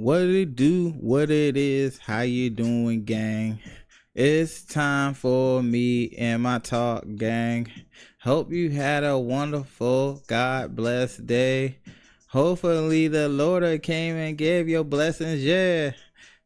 What it do, what it is, how you doing, gang? It's time for me and my talk, gang. Hope you had a wonderful, God blessed day. Hopefully the Lord came and gave your blessings, yeah.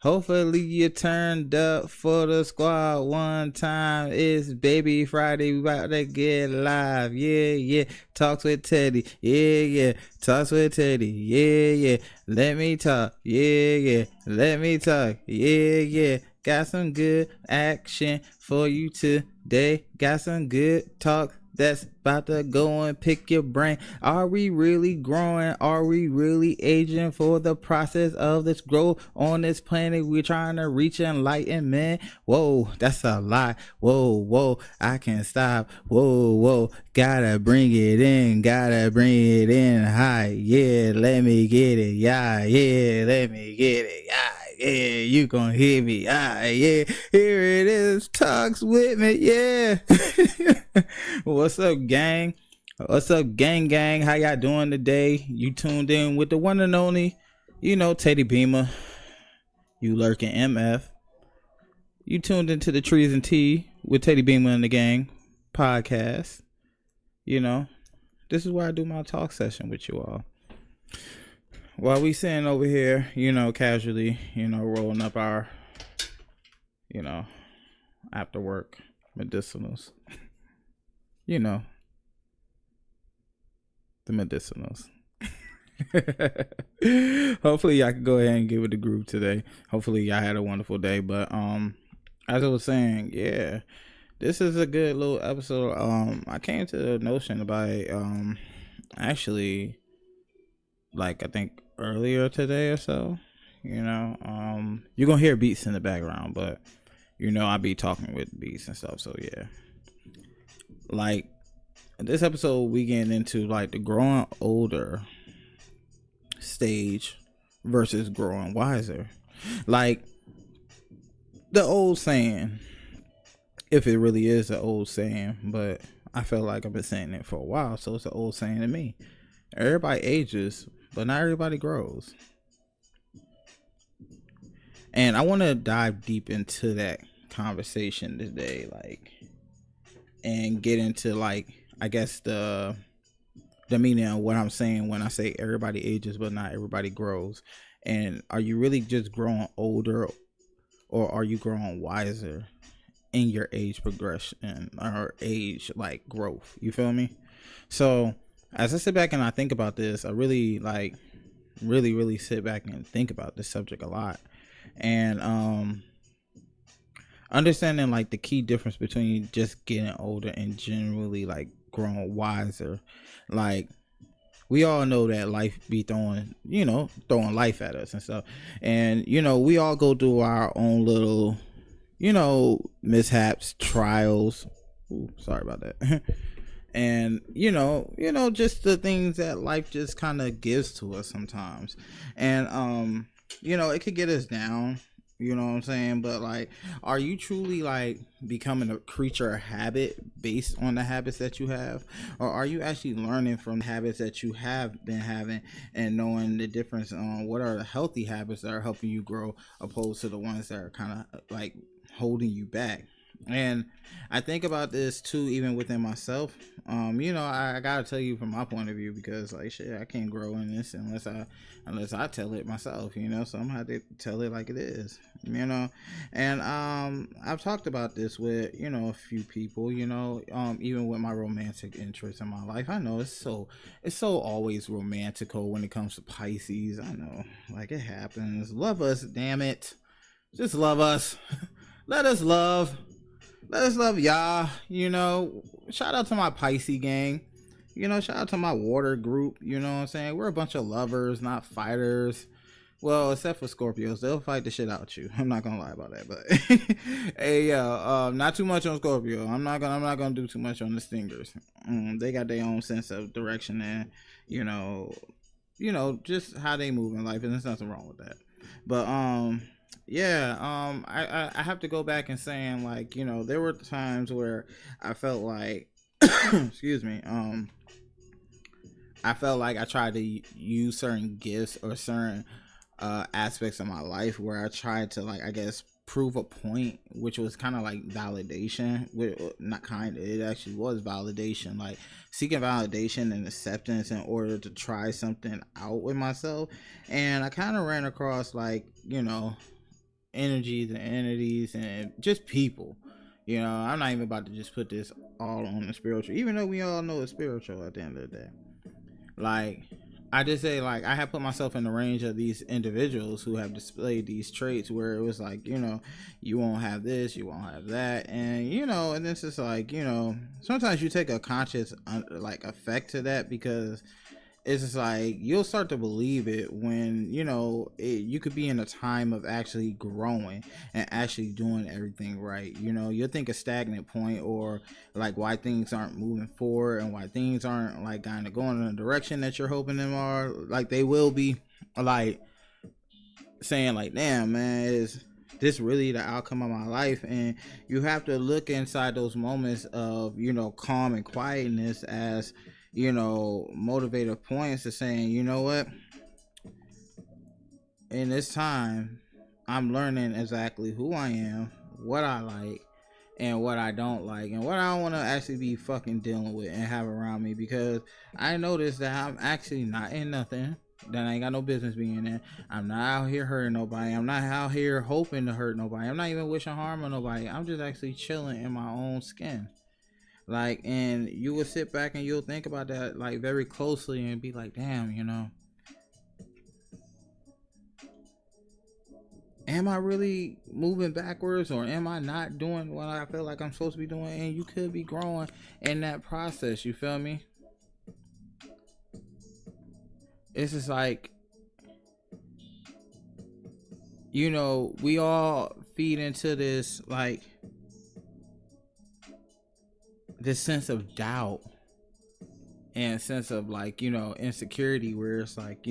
Hopefully you turned up for the squad one time. It's Baby Friday, we about to get live. Yeah, yeah. Talks with Teddy. Yeah, yeah. Talks with Teddy. Yeah, yeah. Let me talk. Yeah, yeah. Let me talk. Yeah, yeah. Got some good action for you today. Got some good talk that's about to go and pick your brain. Are we really growing? Are we really aging for the process of this growth on this planet? We're trying to reach enlightenment. Whoa, that's a lot. Whoa, whoa, I can't stop. Whoa, whoa, gotta bring it in. Gotta bring it in high. Yeah, let me get it. Yeah, yeah, let me get it. Yeah. Yeah, you gonna hear me. Yeah, here it is. Talks with me. Yeah. What's up, gang? What's up, gang? How y'all doing today? You tuned in with the one and only, Teddy Beema. You lurking MF. You tuned into the Trees and Tea with Teddy Beema and the Gang podcast. This is where I do my talk session with you all. While we sitting over here, casually, rolling up our, after work medicinals. The medicinals. Hopefully y'all can go ahead and get with the group today. Hopefully y'all had a wonderful day. But as I was saying, yeah, this is a good little episode. I came to the notion about actually, like, I think earlier today or so. You're gonna hear beats in the background, but I be talking with beats and stuff. So yeah, like this episode, we getting into like the growing older stage versus growing wiser. Like the old saying, if it really is an old saying, but I feel like I've been saying it for a while, so it's an old saying to me. Everybody ages, but not everybody grows. And I want to dive deep into that conversation today, like, and get into, like, I guess the meaning of what I'm saying when I say everybody ages, but not everybody grows. And are you really just growing older, or are you growing wiser in your age progression or age, like, growth? You feel me? So as I sit back and I think about this, I really really sit back and think about this subject a lot. And understanding like the key difference between just getting older and generally like growing wiser. Like, we all know that life be throwing life at us and stuff. And we all go through our own little mishaps, trials. Ooh, sorry about that. And just the things that life just kind of gives to us sometimes. And it could get us down, you know what I'm saying? But like, are you truly like becoming a creature of habit based on the habits that you have? Or are you actually learning from the habits that you have been having and knowing the difference on what are the healthy habits that are helping you grow, opposed to the ones that are kind of like holding you back? And I think about this too, even within myself. I gotta tell you from my point of view, because like shit, I can't grow in this unless I tell it myself, so I'm gonna have to tell it like it is, and I've talked about this with a few people, even with my romantic interests in my life. I know it's so always romantical when it comes to Pisces. I know, like, it happens. Love us, damn it, just love us. Let us love y'all. Shout out to my Pisces gang. Shout out to my water group. You know what I'm saying? We're a bunch of lovers, not fighters. Well, except for Scorpios, they'll fight the shit out you. I'm not gonna lie about that, but hey, not too much on Scorpio. I'm not gonna do too much on the Stingers. They got their own sense of direction and just how they move in life, and there's nothing wrong with that. But I have to go back and saying, like, there were times where I felt like excuse me, I felt like I tried to use certain gifts or certain aspects of my life where I tried to, like, I guess, prove a point, which was kind of like validation. Not kind of, it actually was validation, like seeking validation and acceptance in order to try something out with myself. And I kind of ran across, like, energies and entities and just people. I'm not even about to just put this all on the spiritual, even though we all know it's spiritual at the end of the day. Like, I just say, like, I have put myself in the range of these individuals who have displayed these traits where it was like, you won't have this, you won't have that. And it's just like, sometimes you take a conscious, like, effect to that, because it's just like you'll start to believe it when you could be in a time of actually growing and actually doing everything right. You'll think a stagnant point, or like why things aren't moving forward and why things aren't like kind of going in the direction that you're hoping them are, like they will be, like saying like, damn man, is this really the outcome of my life? And you have to look inside those moments of calm and quietness as motivative points to saying, you know what, in this time I'm learning exactly who I am, what I like and what I don't like, and what I don't want to actually be fucking dealing with and have around me, because I noticed that I'm actually not in nothing that I ain't got no business being in. I'm not out here hurting nobody. I'm not out here hoping to hurt nobody. I'm not even wishing harm on nobody. I'm just actually chilling in my own skin. Like, and you will sit back and you'll think about that, like, very closely and be like, damn, am I really moving backwards, or am I not doing what I feel like I'm supposed to be doing? And you could be growing in that process, you feel me? It's just like, we all feed into this, like, this sense of doubt and sense of, like, insecurity, where it's like,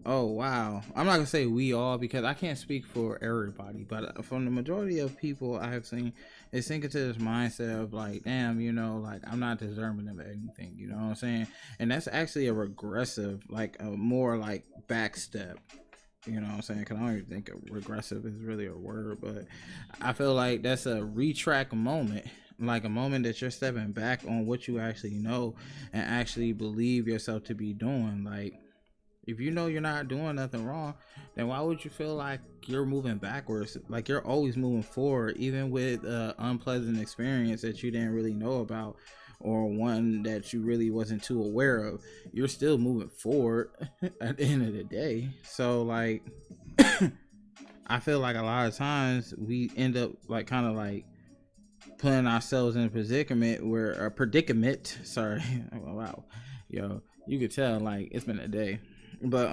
oh wow, I'm not gonna say we all, because I can't speak for everybody, but from the majority of people I have seen, it's sink into this mindset of like, damn, like I'm not deserving of anything, you know what I'm saying? And that's actually a regressive, like a more like backstep, you know what I'm saying? Because I don't even think regressive is really a word, but I feel like that's a retract moment, like a moment that you're stepping back on what you actually know and actually believe yourself to be doing. Like, if you know you're not doing nothing wrong, then why would you feel like you're moving backwards? Like, you're always moving forward, even with unpleasant experience that you didn't really know about, or one that you really wasn't too aware of. You're still moving forward at the end of the day. So like, I feel like a lot of times we end up like kind of like putting ourselves in a predicament. Sorry. Wow. Yo, you could tell like it's been a day. But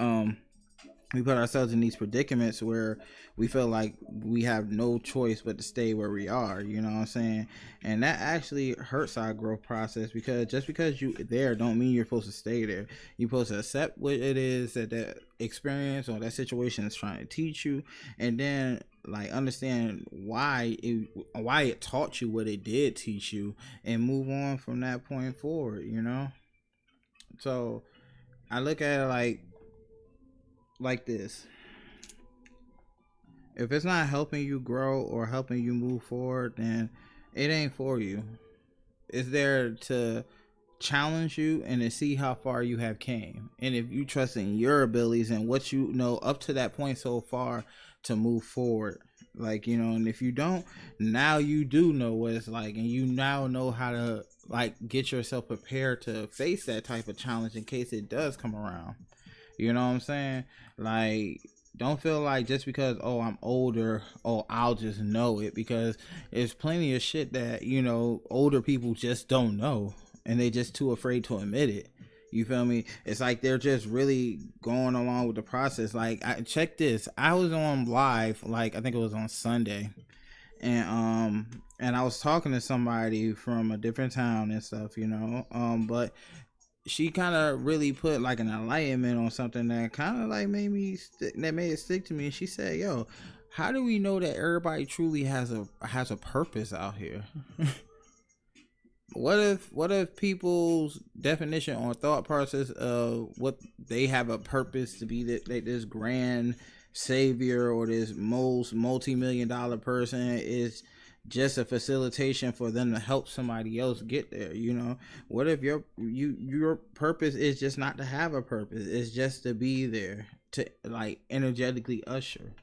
we put ourselves in these predicaments where we feel like we have no choice but to stay where we are, you know what I'm saying? And that actually hurts our growth process, because just because you there don't mean you're supposed to stay there. You're supposed to accept what it is that experience or that situation is trying to teach you, and then like understand why it taught you what it did teach you, and move on from that point forward. So I look at it like this: if it's not helping you grow or helping you move forward, then it ain't for you. It's there to challenge you and to see how far you have came, and if you trust in your abilities and what you know up to that point so far to move forward. Like, and if you don't, now you do know what it's like, and you now know how to like get yourself prepared to face that type of challenge in case it does come around. You know what I'm saying? Like, don't feel like just because, oh, I'm older, oh, I'll just know it, because there's plenty of shit that, older people just don't know, and they just too afraid to admit it. You feel me? It's like they're just really going along with the process. Like, check this. I was on live, like I think it was on Sunday, and I was talking to somebody from a different town and stuff, but she kind of really put like an enlightenment on something that kind of like made it stick to me. And she said, "Yo, how do we know that everybody truly has a purpose out here?" What if people's definition or thought process of what they have a purpose to be, that this grand savior or this most multi-million-dollar person is just a facilitation for them to help somebody else get there? What if your purpose is just not to have a purpose, it's just to be there, to like energetically usher,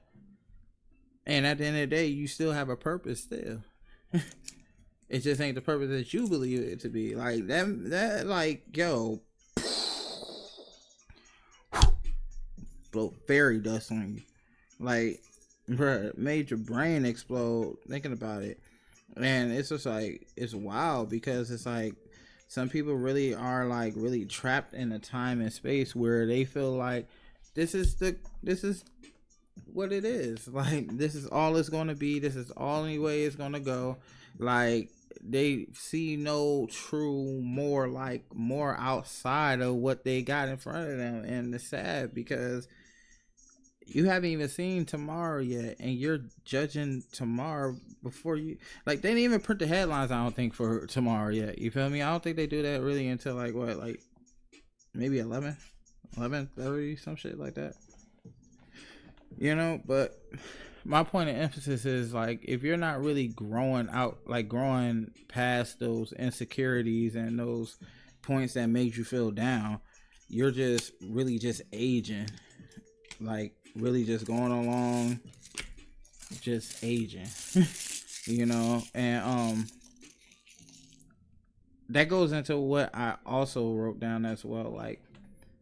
and at the end of the day you still have a purpose still. It just ain't the purpose that you believe it to be. Like that like, yo, blow fairy dust on you. Like, bruh, made your brain explode thinking about it. And it's just like, it's wild, because it's like some people really are like really trapped in a time and space where they feel like this is what it is. Like, this is all it's gonna be. This is all only way it's gonna go. Like, they see no true more outside of what they got in front of them. And it's sad because you haven't even seen tomorrow yet, and you're judging tomorrow before you, like, they didn't even print the headlines, I don't think, for tomorrow yet. You feel me? I don't think they do that really until like what, like maybe 11:30, some shit like that. But my point of emphasis is, like, if you're not really growing out, like growing past those insecurities and those points that made you feel down, you're just really just aging, like really just going along, just aging. And that goes into what I also wrote down as well. Like,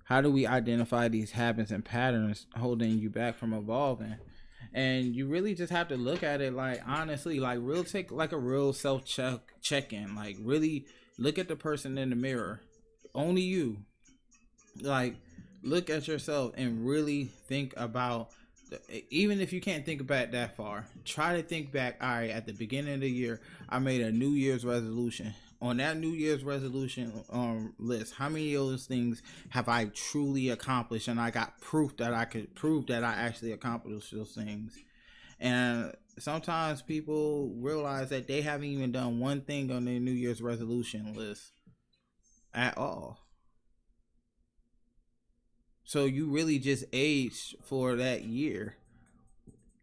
how do we identify these habits and patterns holding you back from evolving? And you really just have to look at it, like, honestly, like take like a real self check in. Like, really look at the person in the mirror, only you. Like, look at yourself and really think about, even if you can't think back that far, try to think back. All right, at the beginning of the year, I made a New Year's resolution. On that New Year's resolution list, how many of those things have I truly accomplished, and I got proof that I could prove that I actually accomplished those things? And sometimes people realize that they haven't even done one thing on their New Year's resolution list at all. So you really just aged for that year.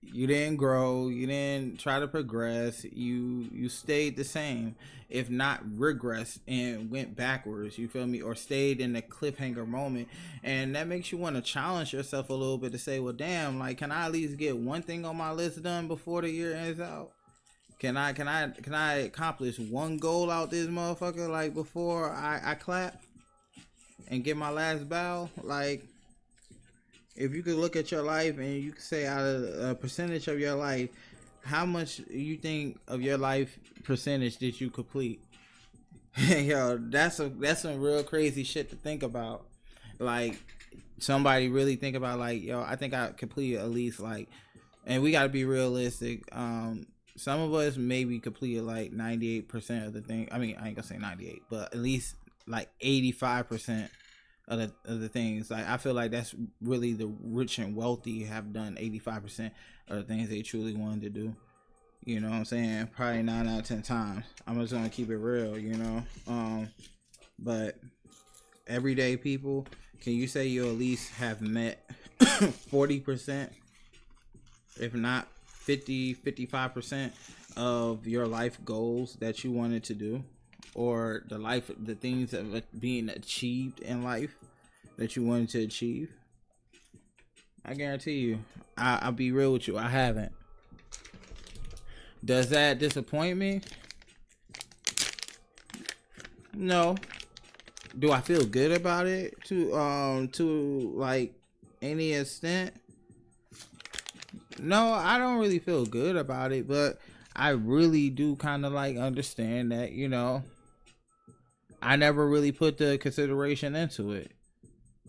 You didn't grow, you didn't try to progress, you stayed the same, if not regressed and went backwards, you feel me, or stayed in the cliffhanger moment. And that makes you want to challenge yourself a little bit to say, well, damn, like, can I at least get one thing on my list done before the year ends out? Can I accomplish one goal out this motherfucker, like, before I clap and get my last bow? Like, if you could look at your life and you could say, out of a percentage of your life, how much you think of your life percentage did you complete? Yo, that's some real crazy shit to think about. Like, somebody really think about, like, yo, I think I completed at least, like, and we got to be realistic. Some of us maybe completed like 98% of the thing. I mean, I ain't gonna say 98, but at least like 85% of the things. Like, I feel like that's really the rich and wealthy have done 85% of the things they truly wanted to do. You know what I'm saying? Probably 9 out of 10 times. I'm just gonna keep it real, but everyday people, can you say you at least have met 40%, if not 55% of your life goals that you wanted to do? Or the things of being achieved in life that you wanted to achieve? I guarantee you, I'll be real with you, I haven't. Does that disappoint me? No. Do I feel good about it to like any extent? No, I don't really feel good about it, but I really do kind of like understand that, I never really put the consideration into it.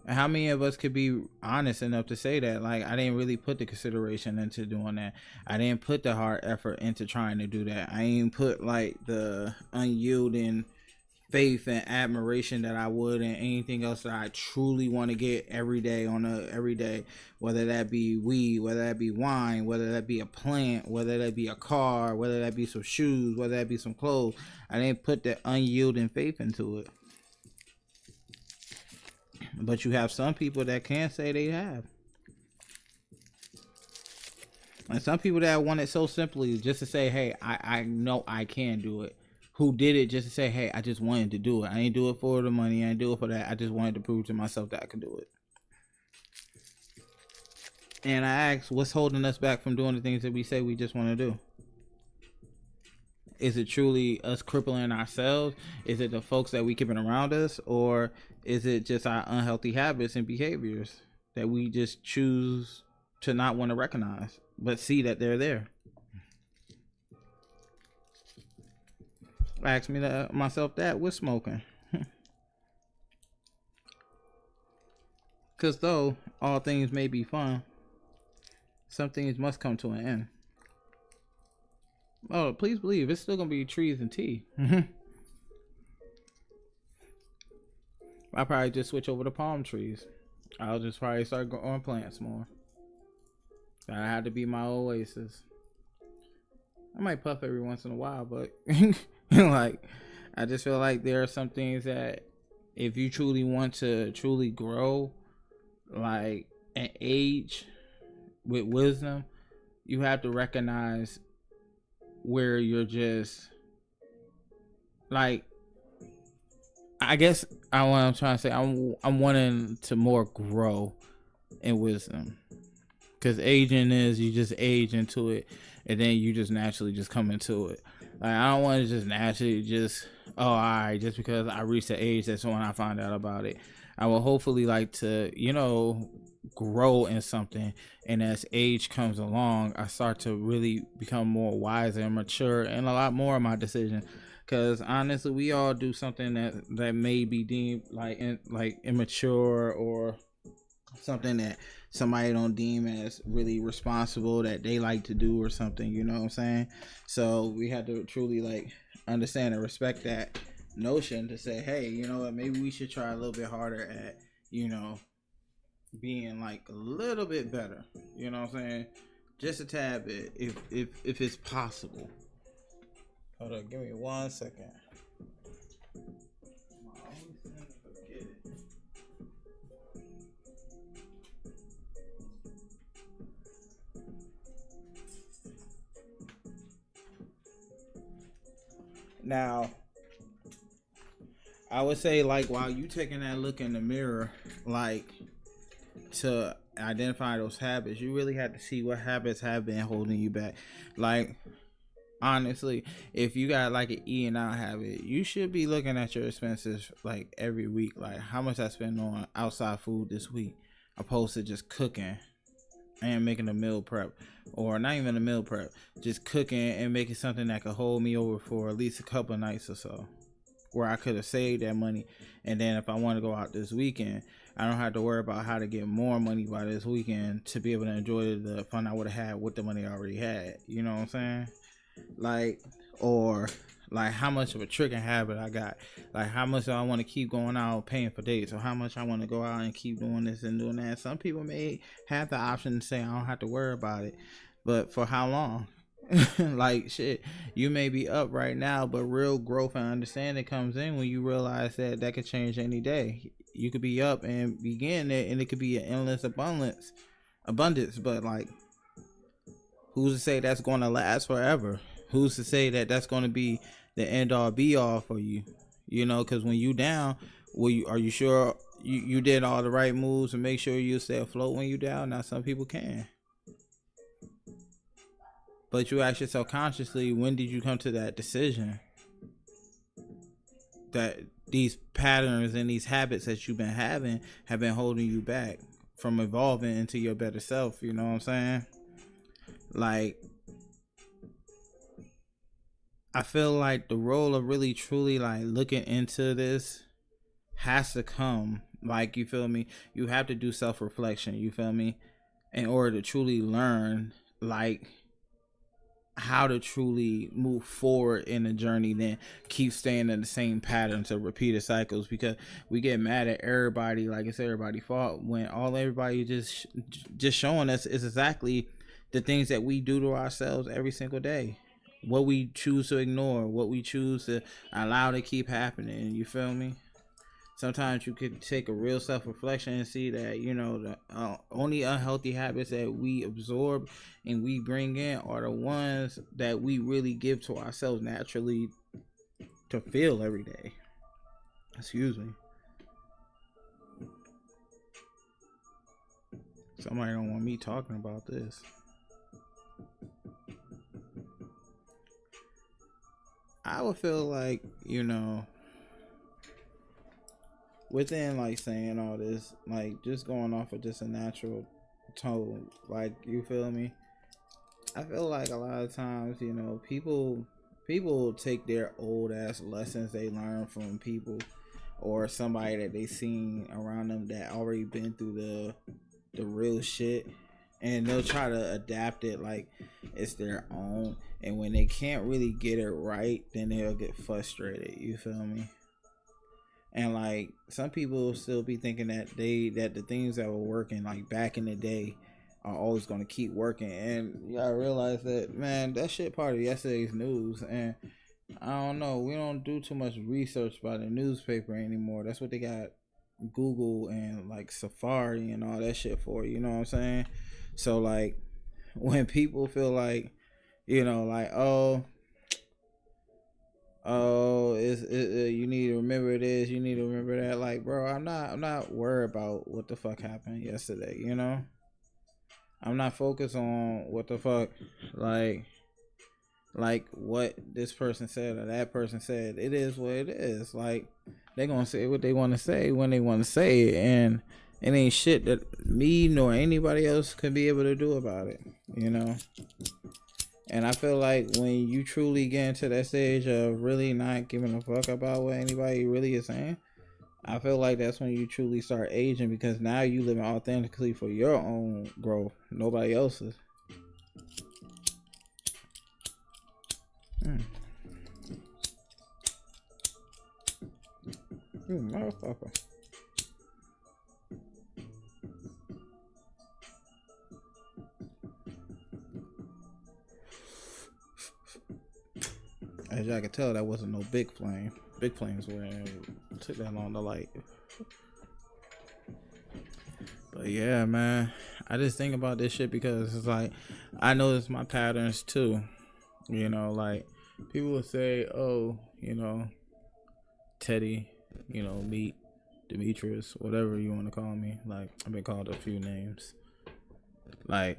And how many of us could be honest enough to say that, like, I didn't really put the consideration into doing that. I didn't put the hard effort into trying to do that. I ain't put like the unyielding faith and admiration that I would in anything else that I truly want to get every day on a every day, whether that be weed, whether that be wine, whether that be a plant, whether that be a car, whether that be some shoes, whether that be some clothes. I didn't put that unyielding faith into it. But you have some people that can say they have. And some people that want it so simply just to say, hey, I know I can do it. Who did it just to say, hey, I just wanted to do it. I didn't do it for the money. I didn't do it for that. I just wanted to prove to myself that I could do it. And I asked, what's holding us back from doing the things that we say we just want to do? Is it truly us crippling ourselves? Is it the folks that we keeping around us? Or is it just our unhealthy habits and behaviors that we just choose to not want to recognize, but see that they're there? I asked myself that with smoking. Because though all things may be fun, some things must come to an end. Oh, please believe it's still going to be trees and tea. I'll probably just switch over to palm trees. I'll just probably start growing plants more. I had to be my oasis. I might puff every once in a while, but like, I just feel like there are some things that if you truly want to truly grow, like, and age with wisdom, you have to recognize where you're just like, I guess what I'm trying to say, I'm wanting to more grow in wisdom, because aging is you just age into it and then you just naturally just come into it. Like, I don't want to just naturally just, oh, all right, just because I reached the age that's when I find out about it. I will hopefully like to, grow in something, and as age comes along, I start to really become more wise and mature and a lot more of my decision. Because honestly, we all do something that may be deemed like immature, or something that somebody don't deem as really responsible that they like to do or something, you know what I'm saying? So we have to truly like understand and respect that notion to say, hey, you know what, maybe we should try a little bit harder at, being like a little bit better, you know what I'm saying? Just a tad bit, if it's possible. Hold on, give me 1 second. Now, I would say, like, while you taking that look in the mirror, like, to identify those habits, you really have to see what habits have been holding you back. Like, honestly, if you got like an eating out habit, you should be looking at your expenses like every week, like how much I spend on outside food this week, opposed to just cooking and making a meal prep, or not even a meal prep, just cooking and making something that could hold me over for at least a couple of nights or so, where I could have saved that money. And then if I want to go out this weekend, I don't have to worry about how to get more money by this weekend to be able to enjoy the fun I would have had with the money I already had. You know what I'm saying? Like, or like how much of a tricking habit I got, like how much I want to keep going out paying for dates, or how much I want to go out and keep doing this and doing that. Some people may have the option to say I don't have to worry about it, but for how long? Like, shit, you may be up right now, but real growth and understanding comes in when you realize that could change any day. You could be up and begin it, and it could be an endless abundance, but like, who's to say that's going to last forever? Who's to say that that's going to be the end all be all for you? You know, because when you down, are you sure you did all the right moves to make sure you stay afloat when you down? Now, some people can. But you ask yourself consciously, when did you come to that decision that these patterns and these habits that you've been having have been holding you back from evolving into your better self? You know what I'm saying? Like, I feel like the role of really truly like looking into this has to come, like, you feel me, you have to do self-reflection, you feel me, in order to truly learn like how to truly move forward in the journey than keep staying in the same patterns of repeated cycles, because we get mad at everybody like it's everybody's fault when all everybody just showing us is exactly the things that we do to ourselves every single day, what we choose to ignore, what we choose to allow to keep happening. You feel me? Sometimes you could take a real self-reflection and see that, you know, the only unhealthy habits that we absorb and we bring in are the ones that we really give to ourselves naturally to feel every day. Excuse me. Somebody don't want me talking about this. I would feel like, you know, within like saying all this, like just going off of just a natural tone, like, you feel me? I feel like a lot of times, you know, people take their old ass lessons they learn from people or somebody that they seen around them that already been through the real shit, and they'll try to adapt it like it's their own, and when they can't really get it right, then they'll get frustrated. You feel me? And like some people still be thinking that the things that were working like back in the day are always going to keep working, and you gotta realize that, man, that shit part of yesterday's news. And I don't know, we don't do too much research by the newspaper anymore. That's what they got Google and like Safari and all that shit for, you know what I'm saying? So like when people feel like, you know, like, oh, you need to remember this, you need to remember that, like, bro, I'm not worried about what the fuck happened yesterday, you know? I'm not focused on what the fuck, like what this person said or that person said. It is what it is. Like, they gonna say what they want to say when they want to say it, and it ain't shit that me nor anybody else could be able to do about it, you know? And I feel like when you truly get into that stage of really not giving a fuck about what anybody really is saying, I feel like that's when you truly start aging, because now you living authentically for your own growth, nobody else's. You motherfucker. As y'all can tell, that wasn't no big flame. Big flames were took that long to light. But yeah, man, I just think about this shit because it's like I notice my patterns too. You know, like people would say, "Oh, you know, Teddy, you know, meet Demetrius, whatever you want to call me." Like, I've been called a few names. Like,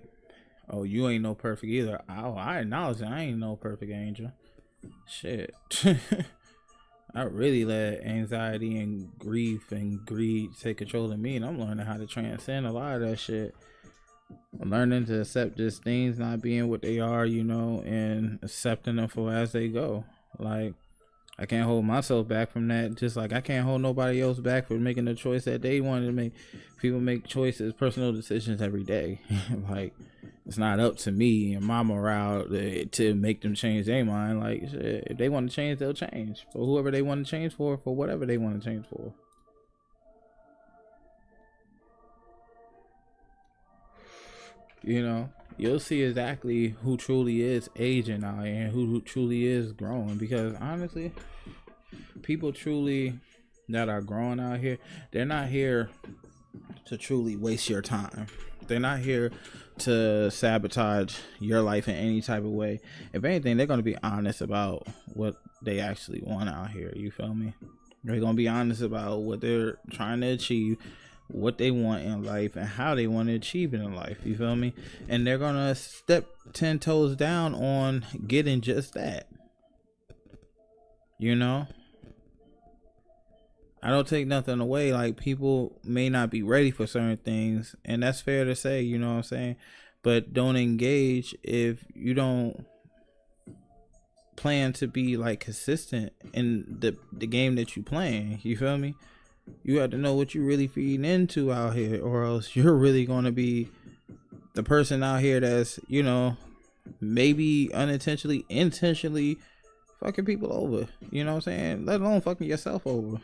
"Oh, you ain't no perfect either." Oh, I acknowledge that I ain't no perfect angel. Shit. I really let anxiety and grief and greed take control of me, and I'm learning how to transcend a lot of that shit. I'm learning to accept just things not being what they are, you know, and accepting them for as they go. Like, I can't hold myself back from that, just like I can't hold nobody else back for making the choice that they wanted to make. People make choices, personal decisions every day. Like, it's not up to me and my morale to make them change their mind. Like, shit, if they want to change, they'll change for whoever they want to change for whatever they want to change for. You know, you'll see exactly who truly is aging now and who truly is growing, because honestly, people truly that are growing out here, they're not here to truly waste your time. They're not here to sabotage your life in any type of way. If anything, they're going to be honest about what they actually want out here. You feel me? They're going to be honest about what they're trying to achieve, what they want in life, and how they want to achieve it in life. You feel me? And they're going to step 10 toes down on getting just that. You know? I don't take nothing away. Like, people may not be ready for certain things, and that's fair to say, you know what I'm saying? But don't engage if you don't plan to be like consistent in the game that you playing. You feel me? You have to know what you really feeding into out here, or else you're really going to be the person out here that's, you know, maybe unintentionally, intentionally fucking people over. You know what I'm saying? Let alone fucking yourself over.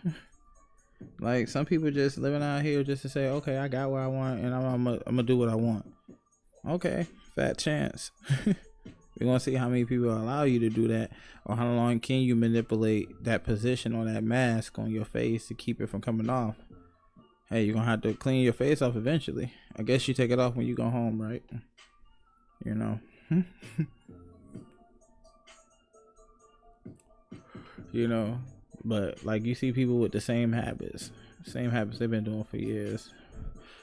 Like, some people just living out here just to say, okay, I got what I want and I'm gonna do what I want. Okay, fat chance. We're gonna see how many people allow you to do that, or how long can you manipulate that position on that mask on your face to keep it from coming off. Hey, you're gonna have to clean your face off eventually. I guess you take it off when you go home, right? You know. You know, but like, you see people with the same habits they've been doing for years.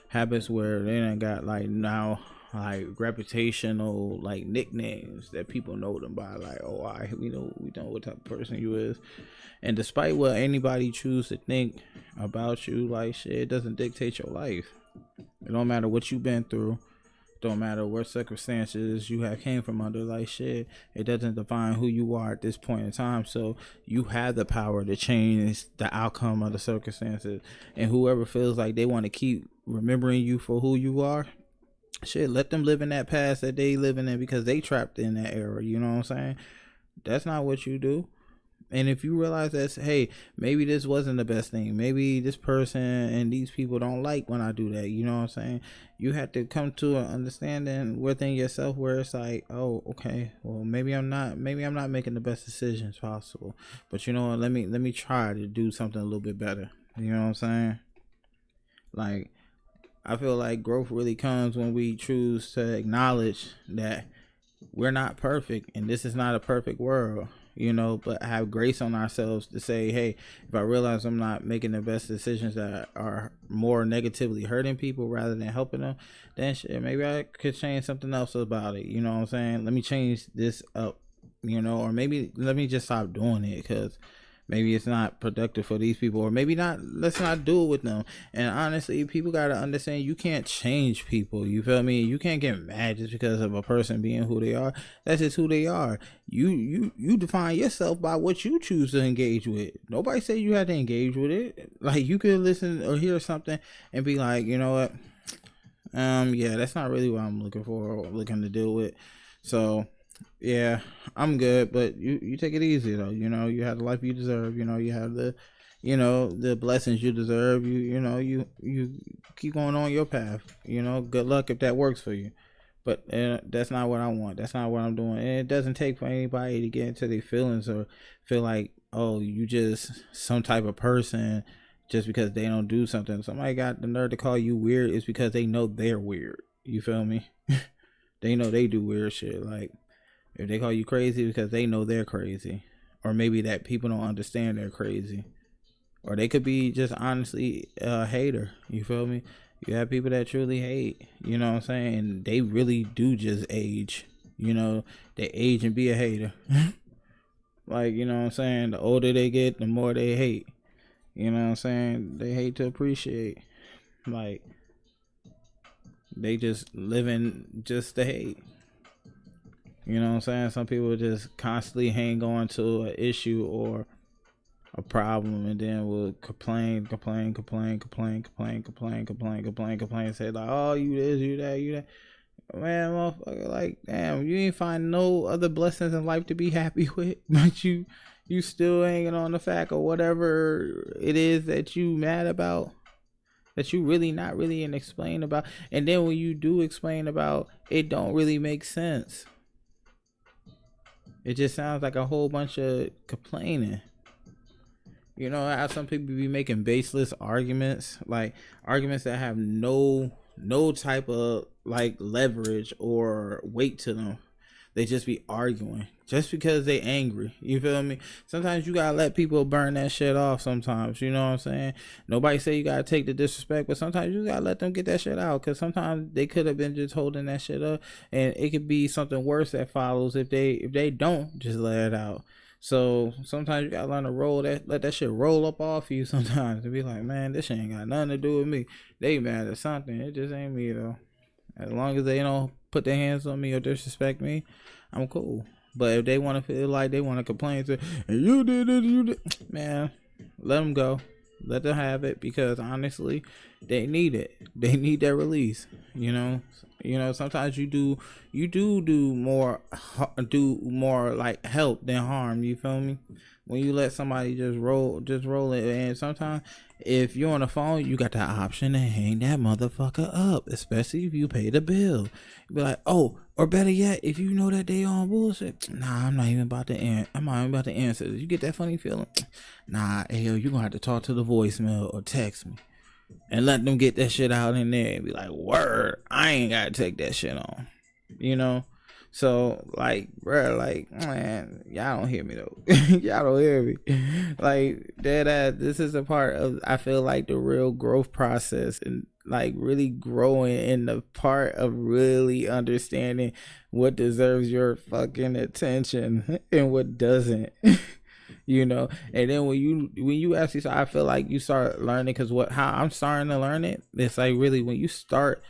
Habits where they done got like now like reputational like nicknames that people know them by, like, oh, we know what type of person you is. And despite what anybody choose to think about you, like, shit, it doesn't dictate your life. It don't matter what you've been through, don't matter what circumstances you have came from under, like, shit, it doesn't define who you are at this point in time. So you have the power to change the outcome of the circumstances. And whoever feels like they want to keep remembering you for who you are, shit, let them live in that past that they living in, because they trapped in that era. You know what I'm saying? That's not what you do. And if you realize that, hey, maybe this wasn't the best thing, maybe this person and these people don't like when I do that, you know what I'm saying? You have to come to an understanding within yourself where it's like, oh, okay, well, maybe I'm not making the best decisions possible, but you know what, let me try to do something a little bit better. You know what I'm saying? Like, I feel like growth really comes when we choose to acknowledge that we're not perfect and this is not a perfect world, you know, but have grace on ourselves to say, hey, if I realize I'm not making the best decisions that are more negatively hurting people rather than helping them, then shit, maybe I could change something else about it. You know what I'm saying? Let me change this up, you know, or maybe let me just stop doing it because maybe it's not productive for these people, or maybe not, let's not do it with them. And honestly, people got to understand you can't change people. You feel me? You can't get mad just because of a person being who they are. That's just who they are. You define yourself by what you choose to engage with. Nobody said you had to engage with it. Like, you could listen or hear something and be like, you know what? Yeah, that's not really what I'm looking for or looking to deal with. So yeah, I'm good, but you take it easy though. You know, you have the life you deserve. You know, you have the blessings you deserve. You keep going on your path. You know, good luck if that works for you. But that's not what I want. That's not what I'm doing. And it doesn't take for anybody to get into their feelings or feel like, oh, you just some type of person just because they don't do something. Somebody got the nerve to call you weird is because they know they're weird. You feel me? They know they do weird shit. Like, if they call you crazy because they know they're crazy, or maybe that people don't understand they're crazy, or they could be just honestly a hater. You feel me? You have people that truly hate, you know what I'm saying? And they really do just age, you know, they age and be a hater. Like, you know what I'm saying? The older they get, the more they hate. You know what I'm saying? They hate to appreciate. Like, they just living just to hate. You know what I'm saying? Some people just constantly hang on to an issue or a problem and then will complain, say like, oh, you this, you that, you that. Man, motherfucker, like, damn, you ain't find no other blessings in life to be happy with, but you still hanging on the fact or whatever it is that you mad about, that you really not really and explain about. And then when you do explain about, it don't really make sense. It just sounds like a whole bunch of complaining. You know how some people be making baseless arguments, like arguments that have no type of like leverage or weight to them. They just be arguing just because they angry. You feel me? Sometimes you gotta let people burn that shit off sometimes. You know what I'm saying? Nobody say you gotta take the disrespect, but sometimes you gotta let them get that shit out, because sometimes they could have been just holding that shit up, and it could be something worse that follows if they don't just let it out. So sometimes you gotta learn to let that shit roll up off you sometimes, and be like, man, this shit ain't got nothing to do with me. They mad at something. It just ain't me though. As long as they don't put their hands on me or disrespect me, I'm cool. But if they want to feel like they want to complain, say, you did it, man, let them go. Let them have it, because honestly, they need it. They need that release, you know? You know, sometimes you do more like help than harm. You feel me? When you let somebody just roll it. And sometimes if you're on the phone, you got the option to hang that motherfucker up, especially if you pay the bill. Be like, oh, or better yet, if you know that they on bullshit, nah, I'm not even about to answer. You get that funny feeling, nah, hell, you gonna have to talk to the voicemail or text me and let them get that shit out in there and be like, word, I ain't gotta take that shit on, you know. So like, bruh, like, man, y'all don't hear me though. Y'all don't hear me. Like that. This is a part of, I feel like, the real growth process, and like really growing in the part of really understanding what deserves your fucking attention and what doesn't. You know. And then when you actually start, I feel like you start learning, because how I'm starting to learn it, it's like really when you start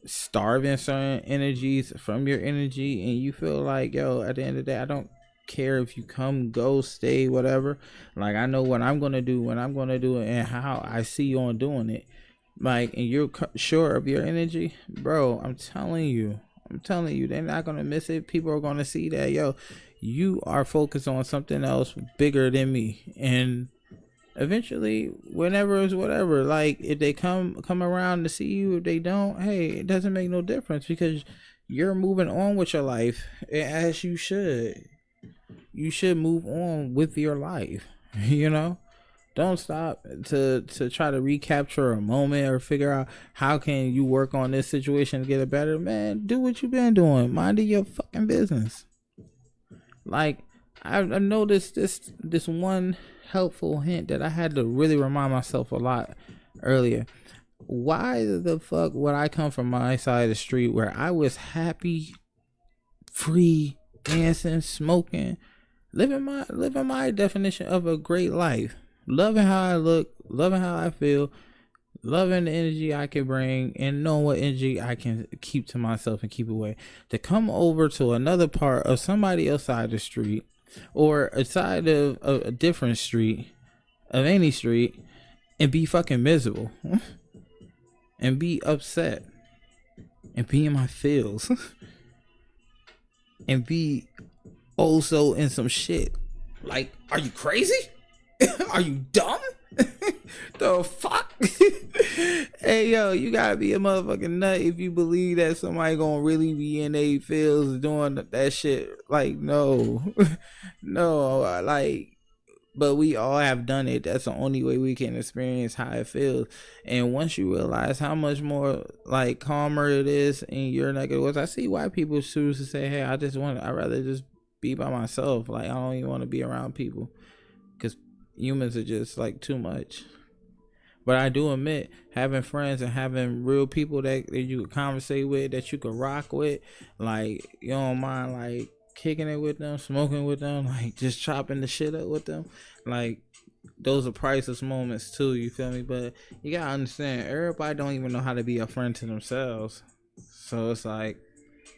starving certain energies from your energy, and you feel like, yo, at the end of the day, I don't care if you come, go, stay, whatever. Like, I know what I'm gonna do when I'm gonna do it, and how I see you on doing it. Like, and you're sure of your energy, bro, I'm telling you, they're not gonna miss it. People are gonna see that, yo, you are focused on something else bigger than me. And eventually, whenever it's whatever, like, if they come around to see you, if they don't, hey, it doesn't make no difference, because you're moving on with your life, as you should. You should move on with your life. You know, don't stop to try to recapture a moment or figure out how can you work on this situation to get it better. Man, do what you've been doing. Mind your fucking business. Like, I've noticed this one helpful hint that I had to really remind myself a lot earlier. Why the fuck would I come from my side of the street where I was happy, free, dancing, smoking, living my definition of a great life, loving how I look, loving how I feel, loving the energy I can bring, and knowing what energy I can keep to myself and keep away, to come over to another part of somebody else's side of the street, or a side of a different street, of any street, and be fucking miserable and be upset and be in my feels and be also in some shit. Like, are you crazy? Are you dumb? The fuck? Hey, yo, you gotta be a motherfucking nut if you believe that somebody gonna really be in their feels doing that shit. Like, no. No, like, but we all have done it. That's the only way we can experience how it feels. And once you realize how much more, like, calmer it is in your neck of the woods, I see why people choose to say, hey, I'd rather just be by myself. Like, I don't even want to be around people, because humans are just like too much. But I do admit, having friends and having real people that you could conversate with, that you could rock with, like, you don't mind, like, kicking it with them, smoking with them, like, just chopping the shit up with them, like, those are priceless moments too, you feel me? But you gotta understand, everybody don't even know how to be a friend to themselves. So it's like,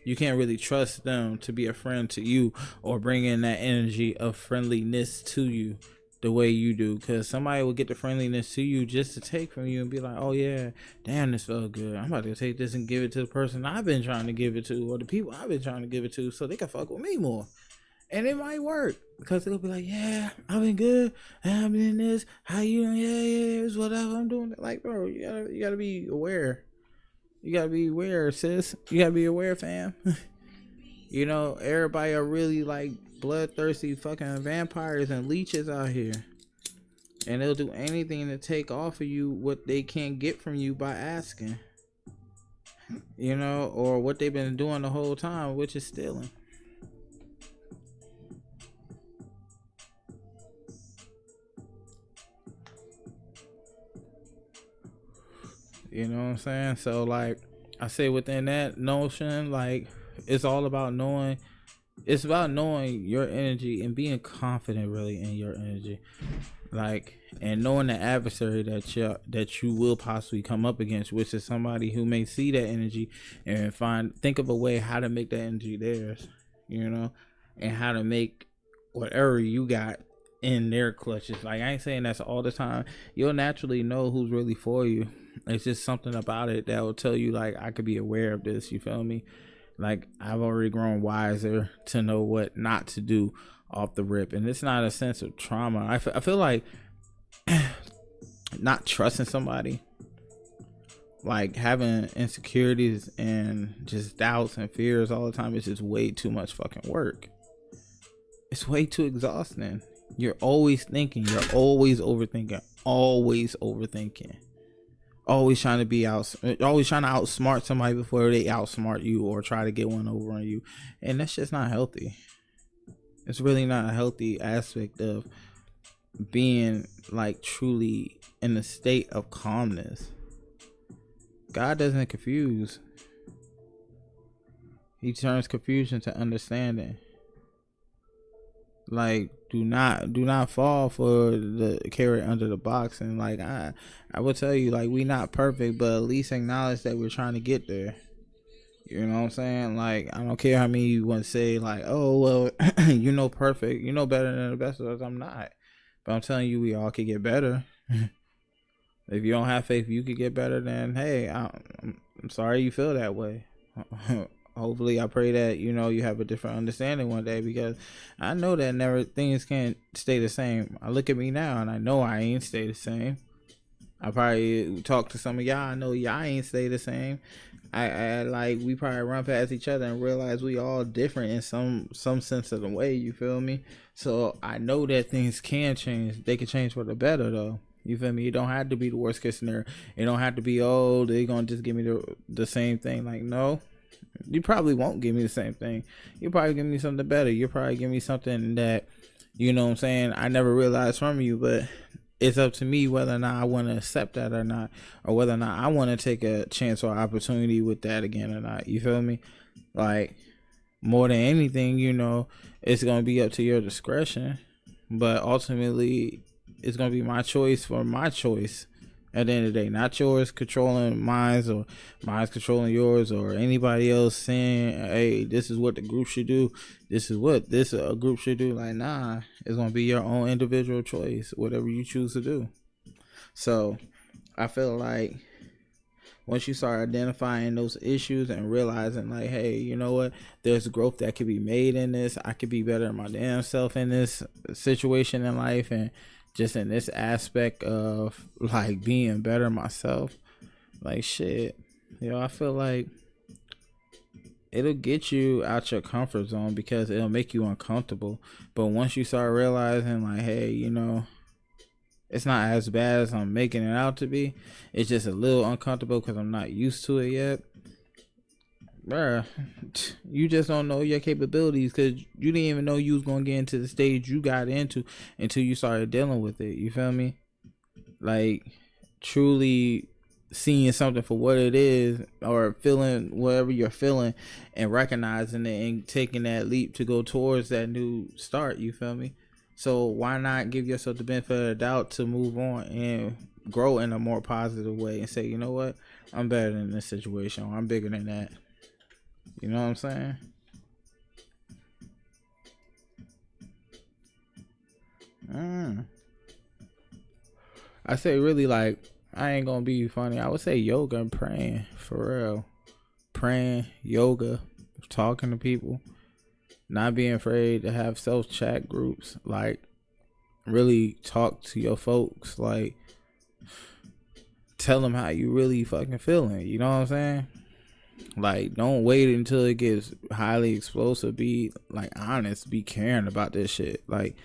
you can't really trust them to be a friend to you, or bring in that energy of friendliness to you the way you do, because somebody will get the friendliness to you just to take from you and be like, oh yeah, damn, this felt good, I'm about to take this and give it to the person I've been trying to give it to, or the people I've been trying to give it to, so they can fuck with me more. And it might work, because they'll be like, yeah, I've been good, I've been in this, how you doing? Yeah, it's whatever, I'm doing it. Like, bro, you gotta be aware. You gotta be aware, sis. You gotta be aware, fam. You know, everybody are really like bloodthirsty fucking vampires and leeches out here, and they'll do anything to take off of you what they can't get from you by asking, you know, or what they've been doing the whole time, which is stealing. You know what I'm saying? So, like, I say, within that notion, like, it's all about knowing. It's about knowing your energy and being confident, really, in your energy, like, and knowing the adversary that you will possibly come up against, which is somebody who may see that energy and think of a way how to make that energy theirs, you know, and how to make whatever you got in their clutches. Like, I ain't saying that's all the time. You'll naturally know who's really for you, It's just something about it that will tell you like I could be aware of this. You feel me? Like I've already grown wiser to know what not to do off the rip, and it's not a sense of trauma. I feel like not trusting somebody, like having insecurities and just doubts and fears all the time is just way too much fucking work. It's way too exhausting. You're always thinking, you're always overthinking, always overthinking, always trying to be out, always trying to outsmart somebody before they outsmart you or try to get one over on you. And that's just not healthy. It's really not a healthy aspect of being like truly in a state of calmness. God doesn't confuse. He turns confusion to understanding. Like do not fall for the carrot under the box. And like I will tell you, like, we not perfect, but at least acknowledge that we're trying to get there. You know what I'm saying? Like, I don't care how many you want to say like, oh well, you know, perfect, you know better than the best of us. I'm not, but I'm telling you, we all could get better. If you don't have faith you could get better, then hey, I'm sorry you feel that way. Hopefully I pray that, you know, you have a different understanding one day, because I know that never things can't stay the same. I look at me now and I know I ain't stay the same. I probably talk to some of y'all, I know y'all ain't stay the same. I like, we probably run past each other and realize we all different in some sense of the way, you feel me? So I know that things can change. They can change for the better though. You feel me? It don't have to be the worst case scenario. It don't have to be, oh, they're gonna just give me the same thing. Like, no, you probably won't give me the same thing. You'll probably give me something better. You'll probably give me something that, you know what I'm saying, I never realized from you. But it's up to me whether or not I want to accept that or not, or whether or not I want to take a chance or opportunity with that again or not. You feel me? Like, more than anything, you know, it's going to be up to your discretion. But ultimately, it's going to be my choice for my choice at the end of the day. Not yours controlling mine's, or mine's controlling yours, or anybody else saying, hey, this is what the group should do. This is what this a group should do. Like, nah, it's going to be your own individual choice, whatever you choose to do. So I feel like once you start identifying those issues and realizing like, hey, you know what, there's growth that could be made in this. I could be better than my damn self in this situation in life, and just in this aspect of like being better myself. Like, shit, I feel like it'll get you out your comfort zone because it'll make you uncomfortable. But once you start realizing like, hey, you know, it's not as bad as I'm making it out to be. It's just a little uncomfortable because I'm not used to it yet. Bruh, you just don't know your capabilities because you didn't even know you was going to get into the stage you got into until you started dealing with it. You feel me? Like, truly seeing something for what it is, or feeling whatever you're feeling and recognizing it and taking that leap to go towards that new start. You feel me? So why not give yourself the benefit of the doubt to move on and grow in a more positive way and say, you know what, I'm better than this situation, or I'm bigger than that. You know what I'm saying? I say really, like, I ain't gonna be funny. I would say yoga and praying, for real. Praying, yoga, talking to people, not being afraid to have self-chat groups. Like, really talk to your folks. Like, tell them how you really fucking feeling. You know what I'm saying? Like, don't wait until it gets highly explosive. Be like honest. Be caring about this shit. Like,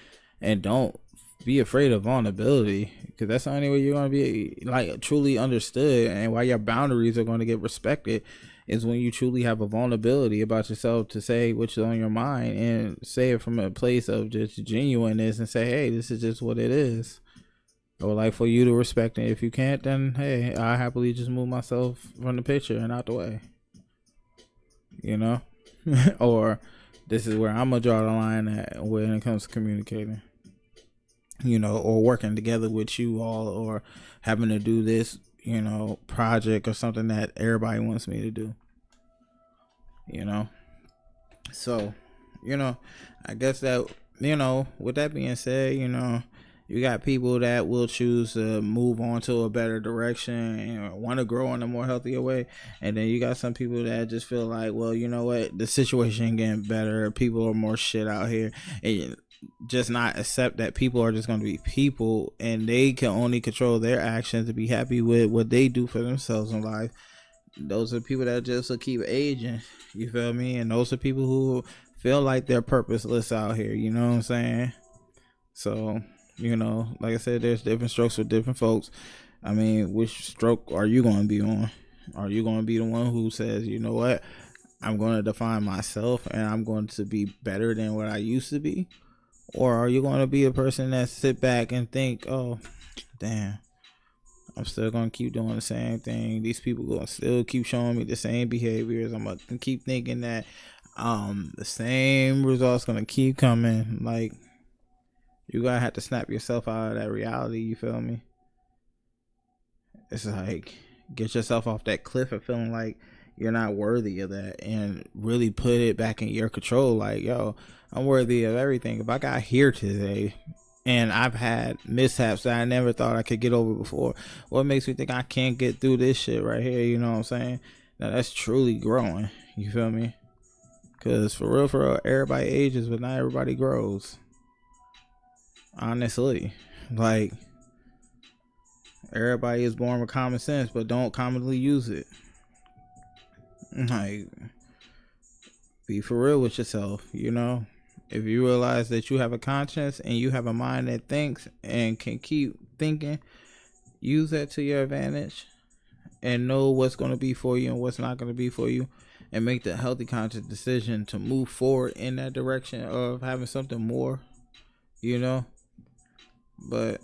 and don't be afraid of vulnerability, because that's the only way you're gonna be like truly understood, and why your boundaries are gonna get respected is when you truly have a vulnerability about yourself to say what's on your mind, and say it from a place of just genuineness and say, hey, this is just what it is. Or like for you to respect it. If you can't, then hey, I happily just move myself from the picture and out the way. You know? Or this is where I'm gonna draw the line at when it comes to communicating. You know, or working together with you all, or having to do this, you know, project or something that everybody wants me to do. You know? So, you know, I guess that, you know, with that being said, you know, You got people that will choose to move on to a better direction and want to grow in a more healthier way. And then you got some people that just feel like, well, you know what? The situation ain't getting better. People are more shit out here. And just not accept that people are just going to be people and they can only control their actions to be happy with what they do for themselves in life. Those are people that just will keep aging. You feel me? And those are people who feel like they're purposeless out here. You know what I'm saying? So, you know, like I said, there's different strokes for different folks. I mean, which stroke are you going to be on? Are you going to be the one who says, you know what, I'm going to define myself and I'm going to be better than what I used to be? Or are you going to be a person that sit back and think, oh, damn, I'm still going to keep doing the same thing. These people going to still keep showing me the same behaviors. I'm going to keep thinking that the same results going to keep coming. Like, you gotta have to snap yourself out of that reality. You feel me? It's like, get yourself off that cliff of feeling like you're not worthy of that, and really put it back in your control. Like, yo, I'm worthy of everything. If I got here today and I've had mishaps that I never thought I could get over before, what makes me think I can't get through this shit right here? You know what I'm saying? Now that's truly growing. You feel me? Because for real, everybody ages, but not everybody grows. Honestly, like, everybody is born with common sense but don't commonly use it. Like, be for real with yourself. You know, if you realize that you have a conscience and you have a mind that thinks and can keep thinking, use that to your advantage and know what's going to be for you and what's not going to be for you, and make the healthy conscious decision to move forward in that direction of having something more, you know. But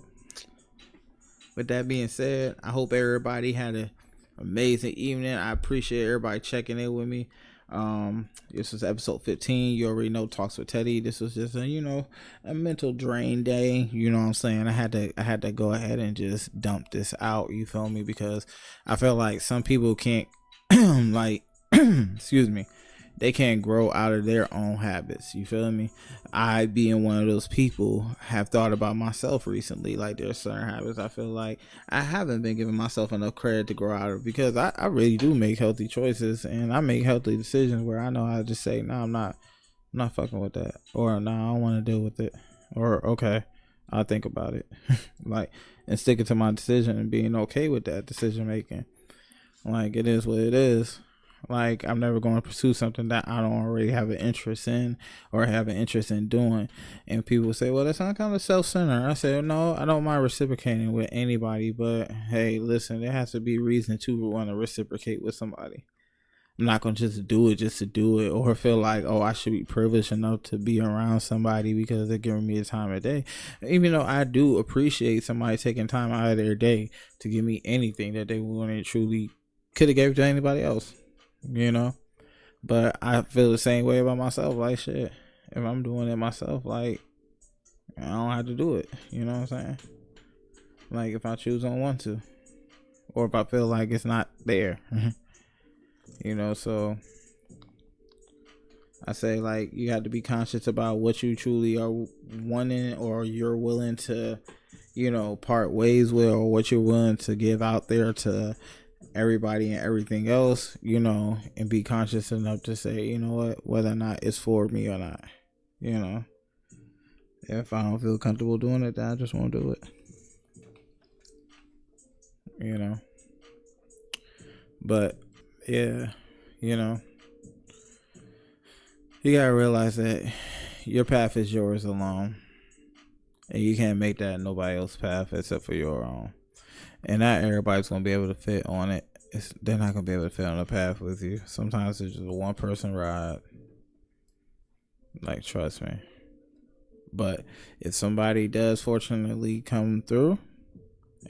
with that being said, I hope everybody had an amazing evening. I appreciate everybody checking in with me. This was episode 15. You already know, Talks with Teddy. This was just a mental drain day. You know what I'm saying? I had to go ahead and just dump this out. You feel me? Because I feel like some people can't like excuse me, they can't grow out of their own habits. You feel me? I, being one of those people, have thought about myself recently. Like, there's certain habits I feel like I haven't been giving myself enough credit to grow out of, because I really do make healthy choices and I make healthy decisions where I know how to just say, no, I'm not fucking with that, or no, I don't want to deal with it, or okay, I'll think about it. Like, and sticking to my decision and being okay with that decision making. Like, it is what it is. Like, I'm never going to pursue something that I don't already have an interest in or have an interest in doing. And people say, well, that's not kind of self-centered. I say, no, I don't mind reciprocating with anybody, but hey, listen, there has to be reason to want to reciprocate with somebody. I'm not going to just do it just to do it, or feel like, oh, I should be privileged enough to be around somebody because they're giving me the time of day. Even though I do appreciate somebody taking time out of their day to give me anything that they want to truly could have gave to anybody else. You know, but I feel the same way about myself. Like, shit, if I'm doing it myself, like, I don't have to do it. You know what I'm saying? Like, if I choose, I don't want to, or if I feel like it's not there. You know, so I say, like, you have to be conscious about what you truly are wanting, or you're willing to, part ways with, or what you're willing to give out there to everybody and everything else, and be conscious enough to say, you know what, whether or not it's for me or not. If I don't feel comfortable doing it, then I just won't do it. But yeah, you gotta realize that your path is yours alone, and you can't make that nobody else's path except for your own. And not everybody's gonna be able to fit on it. They're not gonna be able to fit on the path with you. Sometimes it's just a one person ride. Like, trust me. But if somebody does fortunately come through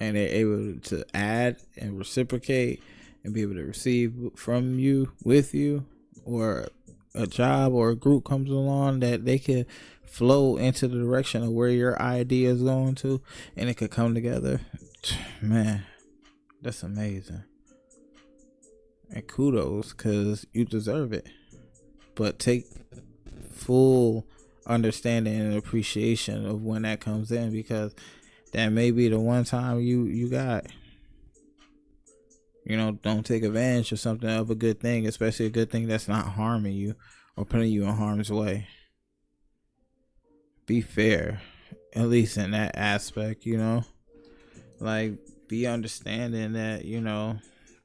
and they're able to add and reciprocate and be able to receive from you, with you, or a job or a group comes along that they could flow into the direction of where your idea is going to, and it could come together, man, that's amazing. And kudos, because you deserve it. But take full understanding and appreciation of when that comes in, because that may be the one time you got. You know, don't take advantage of something, of a good thing, especially a good thing that's not harming you or putting you in harm's way. Be fair, at least in that aspect, you know. Like, be understanding that, you know,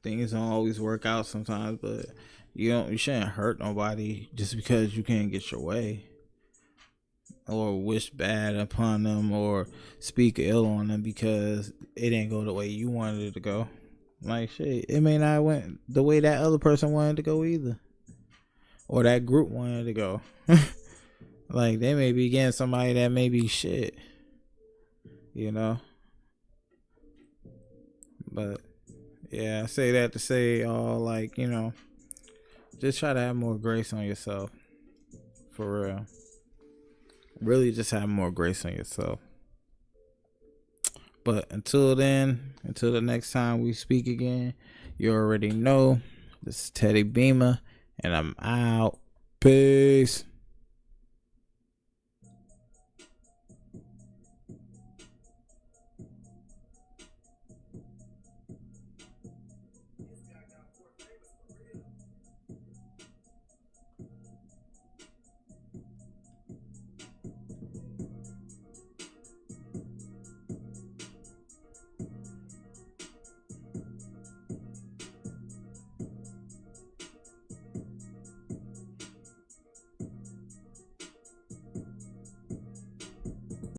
things don't always work out sometimes, but you shouldn't hurt nobody just because you can't get your way, or wish bad upon them, or speak ill on them because it didn't go the way you wanted it to go. Like, shit, it may not went the way that other person wanted to go either, or that group wanted to go. Like, they may be getting somebody that may be shit, you know. But yeah, I say that to say, like, you know, just try to have more grace on yourself, for real. Really, just have more grace on yourself. But until then, until the next time we speak again, you already know, this is Teddy Beema, and I'm out. Peace.